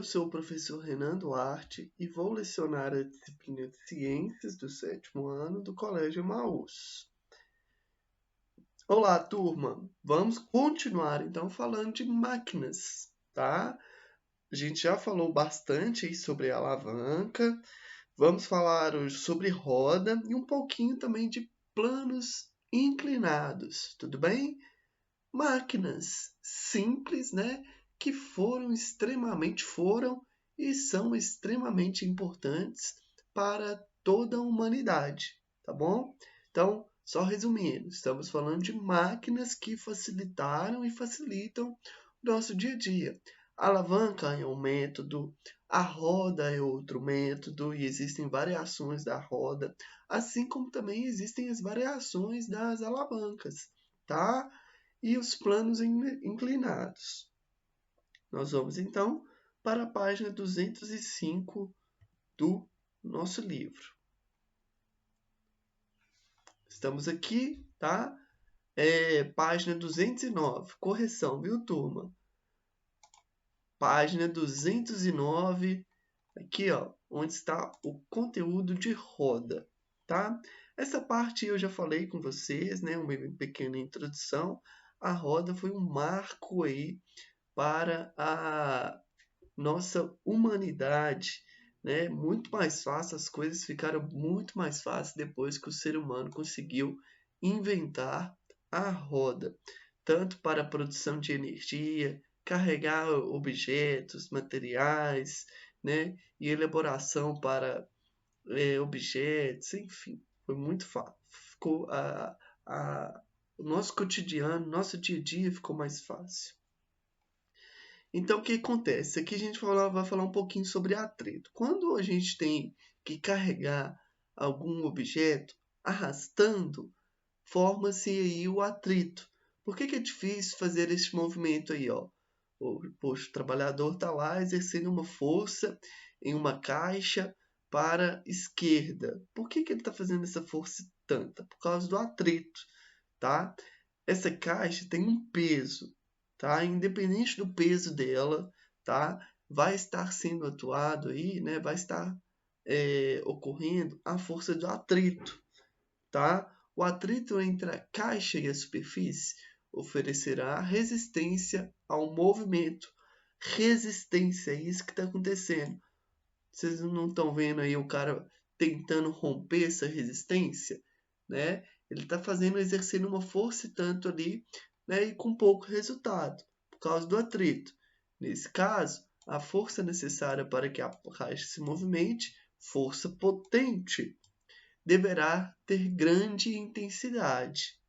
Eu sou o professor Renan Duarte e vou lecionar a disciplina de Ciências do 7º ano do Colégio Emaús. Olá, turma! Vamos continuar então falando de máquinas, tá? A gente já falou bastante aí sobre alavanca, vamos falar hoje sobre roda e um pouquinho também de planos inclinados, tudo bem? Máquinas simples, né? Que foram e são extremamente importantes para toda a humanidade, tá bom? Então, só resumindo, estamos falando de máquinas que facilitaram e facilitam o nosso dia a dia. A alavanca é um método, a roda é outro método e existem variações da roda, assim como também existem as variações das alavancas, tá? E os planos inclinados. Nós vamos então para a página 205 do nosso livro. Estamos aqui, tá? Página 209, correção, viu, turma? Página 209, aqui, ó, onde está o conteúdo de roda, tá? Essa parte eu já falei com vocês, né? Uma pequena introdução. A roda foi um marco aí para a nossa humanidade, né? Muito mais fácil, as coisas ficaram muito mais fáceis depois que o ser humano conseguiu inventar a roda, tanto para a produção de energia, carregar objetos, materiais, né? E elaboração para objetos, enfim, foi muito fácil. Ficou o nosso cotidiano, nosso dia a dia ficou mais fácil. Então, o que acontece? Aqui a gente vai falar um pouquinho sobre atrito. Quando a gente tem que carregar algum objeto arrastando, forma-se aí o atrito. Por que é difícil fazer esse movimento aí, ó? Poxa, o trabalhador está lá exercendo uma força em uma caixa para a esquerda. Por que ele está fazendo essa força tanta? Por causa do atrito, tá? Essa caixa tem um peso, tá? Independente do peso dela, tá? Vai estar sendo atuado aí, né? Vai estar ocorrendo a força do atrito, tá? O atrito entre a caixa e a superfície oferecerá resistência ao movimento. Resistência, é isso que está acontecendo. Vocês não estão vendo aí o cara tentando romper essa resistência, né? Ele está exercendo uma força e tanto ali, né? E com pouco resultado, por causa do atrito. Nesse caso, a força necessária para que a caixa se movimente, força potente, deverá ter grande intensidade,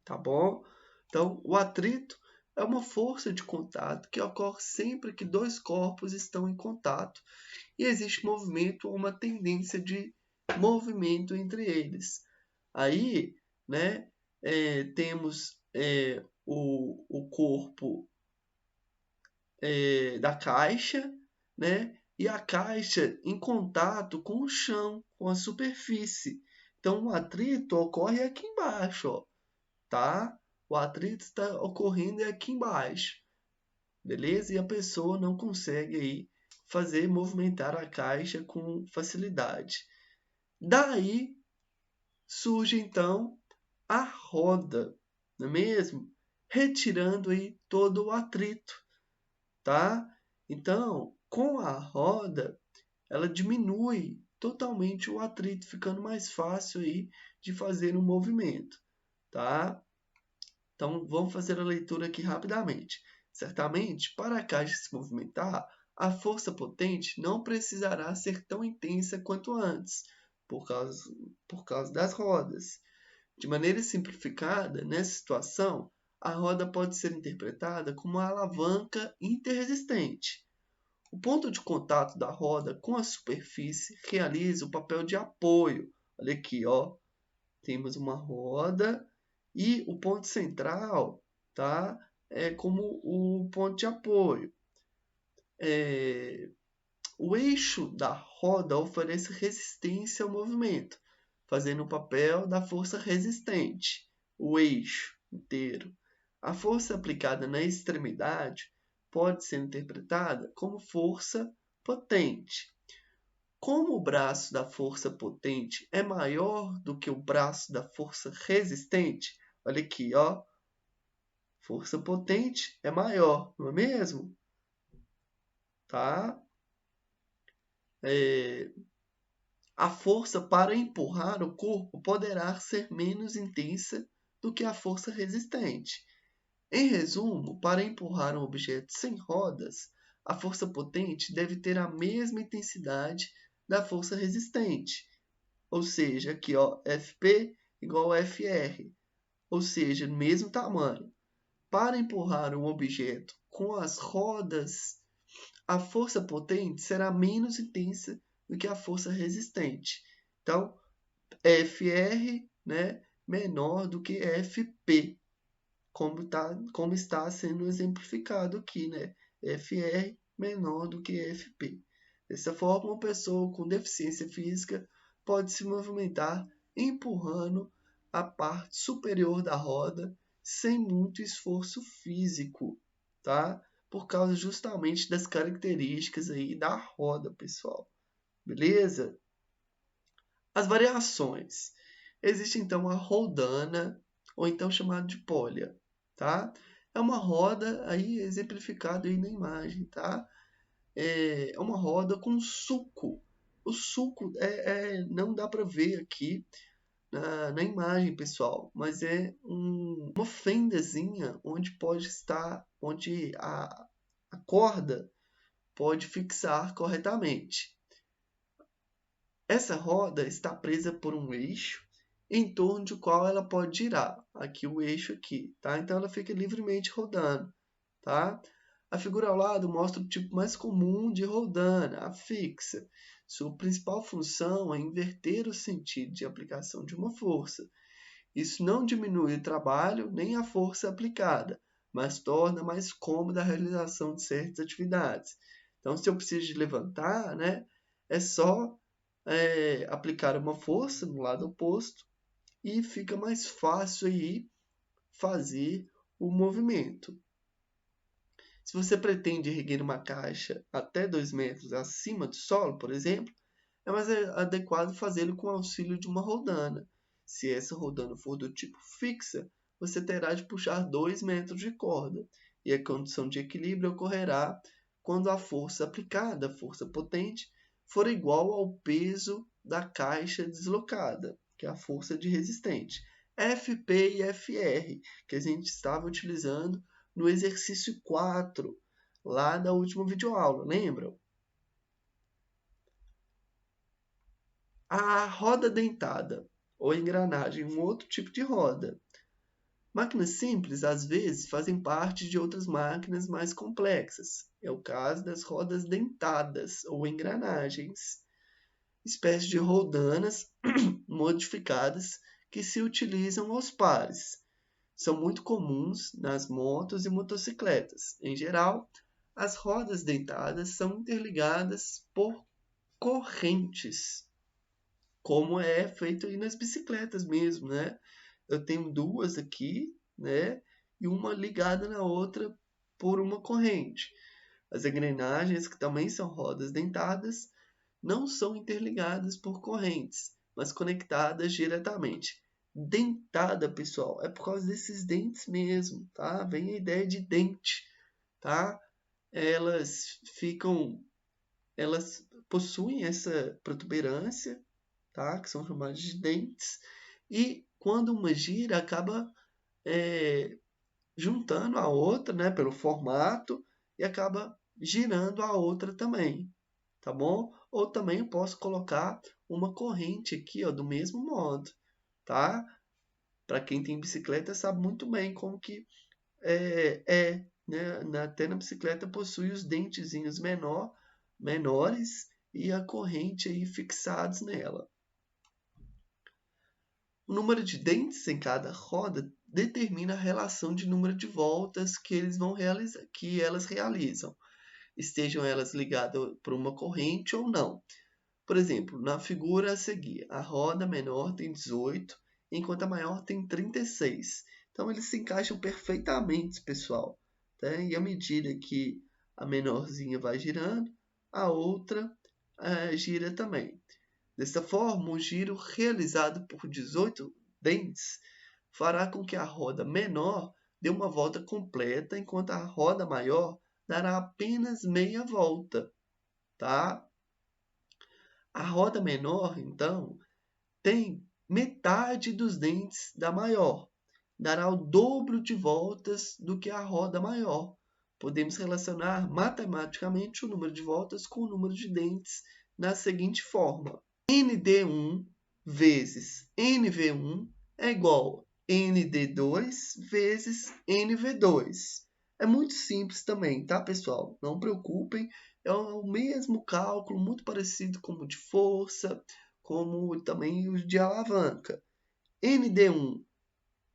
tá bom? Então, o atrito é uma força de contato que ocorre sempre que dois corpos estão em contato e existe movimento ou uma tendência de movimento entre eles. Aí, né, temos o corpo da caixa, né, e a caixa em contato com o chão, com a superfície. Então, o atrito ocorre aqui embaixo, ó, tá? O atrito está ocorrendo aqui embaixo, beleza? E a pessoa não consegue aí fazer movimentar a caixa com facilidade. Daí surge então a roda, não é mesmo? Retirando aí todo o atrito, tá? Então, com a roda, ela diminui totalmente o atrito, ficando mais fácil aí de fazer um movimento, tá? Então, vamos fazer a leitura aqui rapidamente. Certamente, para a caixa se movimentar, a força potente não precisará ser tão intensa quanto antes, por causa das rodas. De maneira simplificada, nessa situação, a roda pode ser interpretada como uma alavanca interresistente. O ponto de contato da roda com a superfície realiza o papel de apoio. Olha aqui, ó. Temos uma roda e o ponto central, tá? É como o ponto de apoio. O eixo da roda oferece resistência ao movimento, fazendo o papel da força resistente. O eixo inteiro. A força aplicada na extremidade pode ser interpretada como força potente. Como o braço da força potente é maior do que o braço da força resistente, olha aqui, ó, força potente é maior, não é mesmo? Tá? A força para empurrar o corpo poderá ser menos intensa do que a força resistente. Em resumo, para empurrar um objeto sem rodas, a força potente deve ter a mesma intensidade da força resistente. Ou seja, aqui ó, Fp igual a Fr, ou seja, mesmo tamanho. Para empurrar um objeto com as rodas, a força potente será menos intensa do que a força resistente. Então, Fr, né, menor do que Fp, como está sendo exemplificado aqui, né? Fr menor do que Fp. Dessa forma, uma pessoa com deficiência física pode se movimentar empurrando a parte superior da roda sem muito esforço físico, tá? Por causa justamente das características aí da roda, pessoal. Beleza? As variações. Existe então a roldana, ou então chamada de polia, tá? É uma roda aí exemplificado aí na imagem, tá? É uma roda com suco. O suco não dá para ver aqui na imagem, pessoal, mas é uma fendazinha onde pode estar, onde a corda pode fixar corretamente. Essa roda está presa por um eixo em torno do qual ela pode girar. Aqui o eixo aqui, tá? Então ela fica livremente rodando, tá? A figura ao lado mostra o tipo mais comum de roldana, a fixa. Sua principal função é inverter o sentido de aplicação de uma força. Isso não diminui o trabalho nem a força aplicada, mas torna mais cômoda a realização de certas atividades. Então, se eu preciso de levantar, né, é só aplicar uma força no lado oposto e fica mais fácil aí fazer o movimento. Se você pretende erguer uma caixa até 2 metros acima do solo, por exemplo, é mais adequado fazê-lo com o auxílio de uma roldana. Se essa roldana for do tipo fixa, você terá de puxar 2 metros de corda, e a condição de equilíbrio ocorrerá quando a força aplicada, a força potente, for igual ao peso da caixa deslocada, que é a força de resistente. Fp e Fr, que a gente estava utilizando no exercício 4, lá da última videoaula, lembram? A roda dentada, ou engrenagem, um outro tipo de roda. Máquinas simples, às vezes, fazem parte de outras máquinas mais complexas. É o caso das rodas dentadas, ou engrenagens, espécies de roldanas modificadas que se utilizam aos pares. São muito comuns nas motos e motocicletas. Em geral, as rodas dentadas são interligadas por correntes, como é feito aí nas bicicletas mesmo, né? Eu tenho duas aqui, né? E uma ligada na outra por uma corrente. As engrenagens, que também são rodas dentadas, não são interligadas por correntes, mas conectadas diretamente. Dentada, pessoal, é por causa desses dentes mesmo, tá? Vem a ideia de dente, tá? Elas possuem essa protuberância, tá? Que são chamadas de dentes, e quando uma gira, acaba juntando a outra, né, pelo formato, e acaba girando a outra também, tá bom? Ou também eu posso colocar uma corrente aqui, ó, do mesmo modo, tá? Para quem tem bicicleta sabe muito bem como que né? Até na bicicleta possui os dentezinhos menores e a corrente aí fixados nela. O número de dentes em cada roda determina a relação de número de voltas que elas realizam, estejam elas ligadas por uma corrente ou não. Por exemplo, na figura a seguir, a roda menor tem 18, enquanto a maior tem 36. Então, eles se encaixam perfeitamente, pessoal. né? E à medida que a menorzinha vai girando, a outra gira também. Dessa forma, o giro realizado por 18 dentes fará com que a roda menor dê uma volta completa, enquanto a roda maior dará apenas meia volta, tá? A roda menor, então, tem metade dos dentes da maior. Dará o dobro de voltas do que a roda maior. Podemos relacionar matematicamente o número de voltas com o número de dentes da seguinte forma: ND1 vezes NV1 é igual a ND2 vezes NV2. É muito simples também, tá, pessoal? Não preocupem, é o mesmo cálculo, muito parecido com o de força, como também o de alavanca. ND1,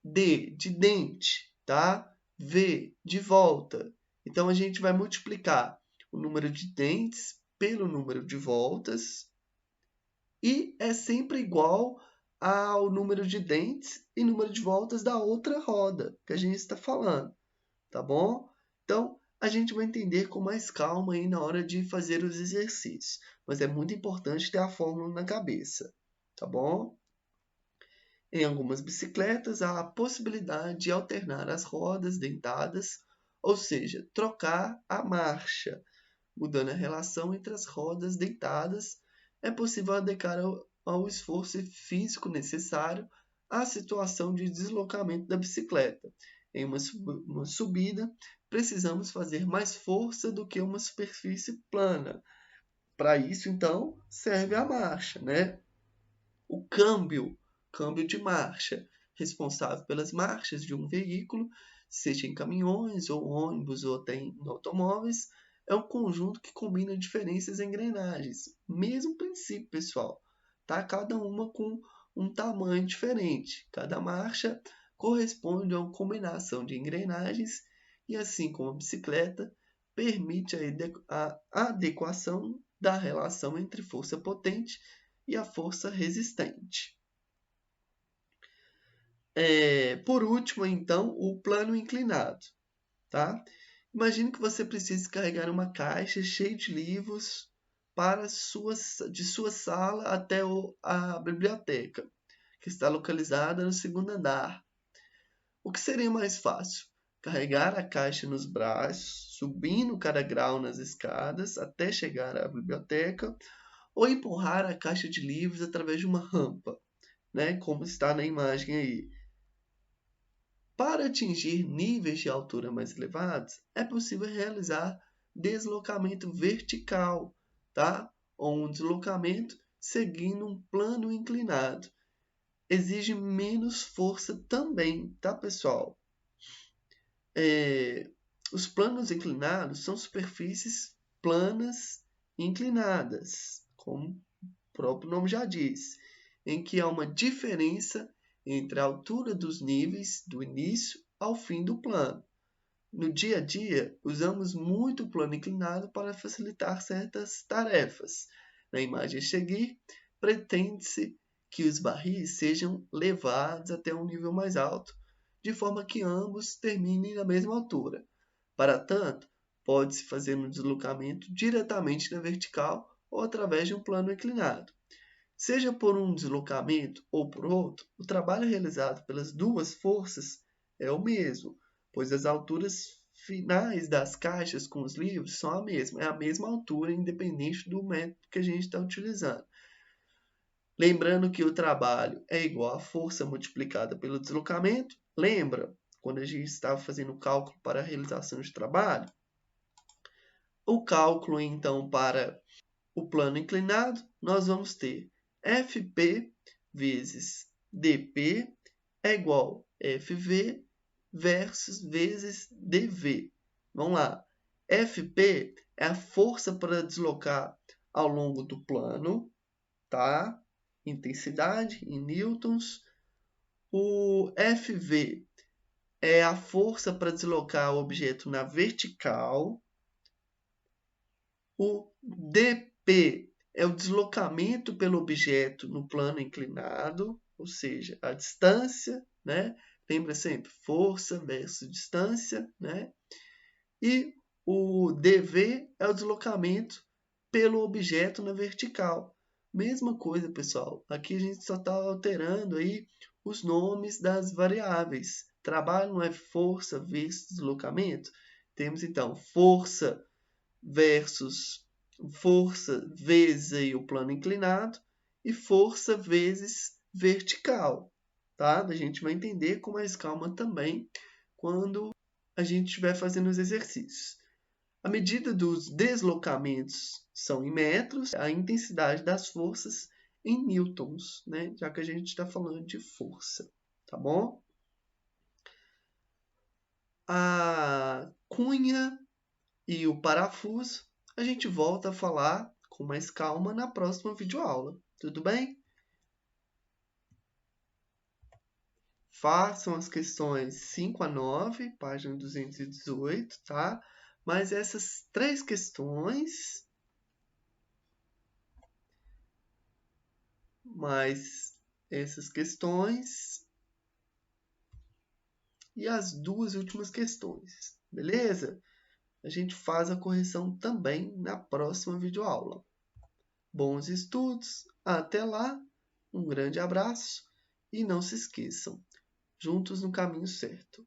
D de dente, tá? V de volta. Então, a gente vai multiplicar o número de dentes pelo número de voltas e é sempre igual ao número de dentes e número de voltas da outra roda que a gente está falando, tá bom? Então, a gente vai entender com mais calma aí na hora de fazer os exercícios, mas é muito importante ter a fórmula na cabeça, tá bom? Em algumas bicicletas, há a possibilidade de alternar as rodas dentadas, ou seja, trocar a marcha. Mudando a relação entre as rodas dentadas, é possível adequar ao esforço físico necessário à situação de deslocamento da bicicleta. Em uma subida, precisamos fazer mais força do que uma superfície plana. Para isso, então, serve a marcha, né? O câmbio de marcha, responsável pelas marchas de um veículo, seja em caminhões ou ônibus ou até em automóveis, é um conjunto que combina diferentes engrenagens. Mesmo princípio, pessoal, tá? Cada uma com um tamanho diferente. Cada marcha corresponde a uma combinação de engrenagens e, assim como a bicicleta, permite a adequação da relação entre força potente e a força resistente. Por último, então, o plano inclinado. Tá? Imagine que você precise carregar uma caixa cheia de livros de sua sala até a biblioteca, que está localizada no segundo andar. O que seria mais fácil? Carregar a caixa nos braços, subindo cada grau nas escadas até chegar à biblioteca, ou empurrar a caixa de livros através de uma rampa, né? Como está na imagem aí. Para atingir níveis de altura mais elevados, é possível realizar deslocamento vertical, tá? Ou um deslocamento seguindo um plano inclinado. Exige menos força também, tá, pessoal? Os planos inclinados são superfícies planas inclinadas, como o próprio nome já diz, em que há uma diferença entre a altura dos níveis do início ao fim do plano. No dia a dia, usamos muito o plano inclinado para facilitar certas tarefas. Na imagem a seguir, pretende-se que os barris sejam levados até um nível mais alto, de forma que ambos terminem na mesma altura. Para tanto, pode-se fazer um deslocamento diretamente na vertical ou através de um plano inclinado. Seja por um deslocamento ou por outro, o trabalho realizado pelas duas forças é o mesmo, pois as alturas finais das caixas com os livros são a mesma, é a mesma altura, independente do método que a gente está utilizando. Lembrando que o trabalho é igual à força multiplicada pelo deslocamento. Lembra quando a gente estava fazendo o cálculo para a realização de trabalho? O cálculo, então, para o plano inclinado, nós vamos ter FP vezes DP é igual a FV vezes DV. Vamos lá. FP é a força para deslocar ao longo do plano, tá? Intensidade em newtons. O FV é a força para deslocar o objeto na vertical. O dP é o deslocamento pelo objeto no plano inclinado, ou seja, a distância, né? Lembra sempre, força versus distância, né? E o dv é o deslocamento pelo objeto na vertical. Mesma coisa, pessoal. Aqui a gente só está alterando aí os nomes das variáveis. Trabalho não é força vezes deslocamento? Temos, então, força vezes aí o plano inclinado e força vezes vertical. Tá? A gente vai entender com mais calma também quando a gente estiver fazendo os exercícios. A medida dos deslocamentos são em metros, a intensidade das forças em newtons, né? Já que a gente está falando de força, tá bom? A cunha e o parafuso a gente volta a falar com mais calma na próxima videoaula, tudo bem? Façam as questões 5 a 9, página 218, tá? Mas essas 3 questões, e as 2 últimas questões, beleza? A gente faz a correção também na próxima videoaula. Bons estudos, até lá, um grande abraço e não se esqueçam, juntos no caminho certo.